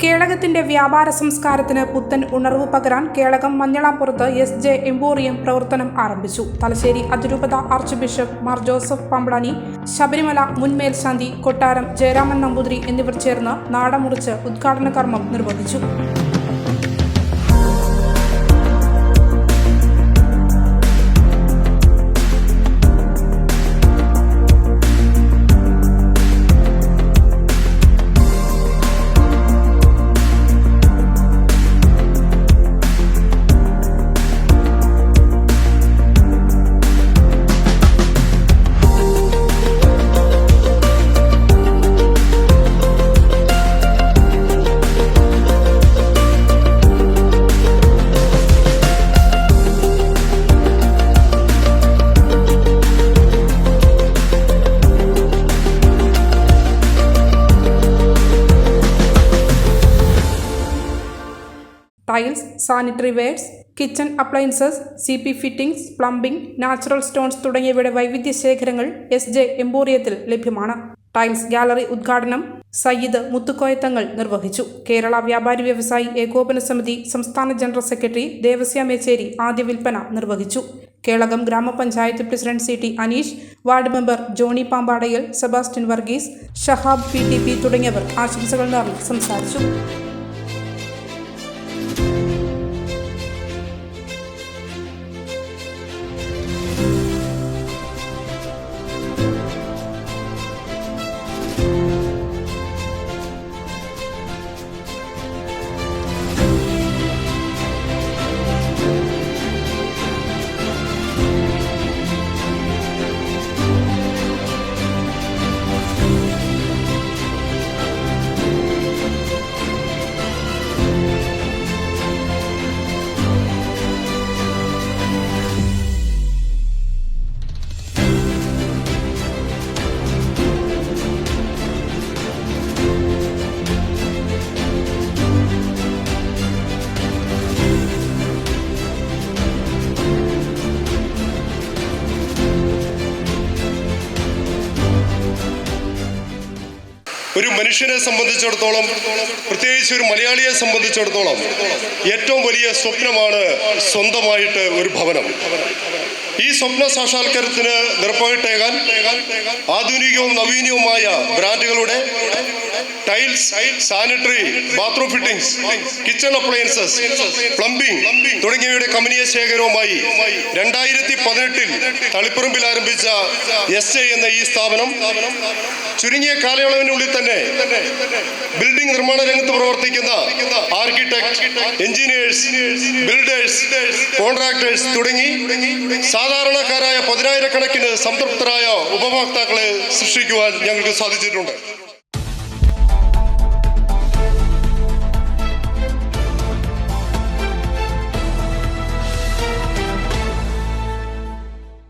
കേളകത്തിന്റെ വ്യാപാര സംസ്കാരത്തിന് പുത്തൻ ഉണർവ് പകരാൻ കേളകം മഞ്ഞളാപ്പുറത്ത് എസ്.ജെ. എംപോറിയം പ്രവർത്തനം ആരംഭിച്ചു. തലശ്ശേരി അതിരൂപത archbishop Mar Joseph Pamplany, Sabarimala മുൻ മേൽശാന്തി കൊട്ടാരം ജയരാമൻ നമ്പൂതിരി എന്നിവർ ചേർന്ന് നാടമുറിച്ച് ഉദ്ഘാടന കർമ്മം നിർവഹിച്ചു. Tiles, sanitary wears, kitchen appliances, CP fittings, plumbing, natural stones തുടങ്ങിയവയുടെ വൈവിധ്യശേഖരങ്ങൾ എസ്.ജെ. എംപോറിയത്തിൽ ലഭ്യമാണ്. ടൈൽസ് ഗാലറി ഉദ്ഘാടനം സയ്യിദ് മുത്തുക്കോയത്തങ്ങൾ നിർവഹിച്ചു. കേരള വ്യാപാരി വ്യവസായി ഏകോപന സമിതി സംസ്ഥാന ജനറൽ സെക്രട്ടറി ദേവസ്യ മേച്ചേരി ആദ്യ വിൽപ്പന നിർവഹിച്ചു. കേളകം ഗ്രാമപഞ്ചായത്ത് president CT Aneesh, ward member Johnny Pampadayil, Sebastian Varghese, Shahab PTP തുടങ്ങിയവർ ആശംസകൾ നേർന്ന് സംസാരിച്ചു. ഒരു മനുഷ്യനെ സംബന്ധിച്ചിടത്തോളം, പ്രത്യേകിച്ച് ഒരു മലയാളിയെ സംബന്ധിച്ചിടത്തോളം ഏറ്റവും വലിയ സ്വപ്നമാണ് സ്വന്തമായിട്ട് ഒരു ഭവനം. ഈ സ്വപ്ന സാക്ഷാത്കാരത്തിന് നിറപ്പകിട്ടേകാൻ ആധുനികവും നവീനവുമായ ബ്രാൻഡുകളുടെ tiles, sanitary, bathroom fittings, kitchen appliances, plumbing തുടങ്ങിയവയുടെ കമ്പനിയ ശേഖരവുമായി 2018 തളിപ്പറമ്പിൽ ആരംഭിച്ച എസ്.ജെ. എന്ന ഈ സ്ഥാപനം ചുരുങ്ങിയ കാലയളവിനുള്ളിൽ തന്നെ ബിൽഡിംഗ് നിർമ്മാണ രംഗത്ത് പ്രവർത്തിക്കുന്ന ആർക്കിടെക്ട്, എഞ്ചിനീയേഴ്സ്, ബിൽഡേഴ്സ്, കോൺട്രാക്ടേഴ്സ് തുടങ്ങി സാധാരണക്കാരായ 10,000 കണക്കിന് സംതൃപ്തരായ ഉപഭോക്താക്കളെ സൃഷ്ടിക്കുവാൻ ഞങ്ങൾക്ക് സാധിച്ചിട്ടുണ്ട്.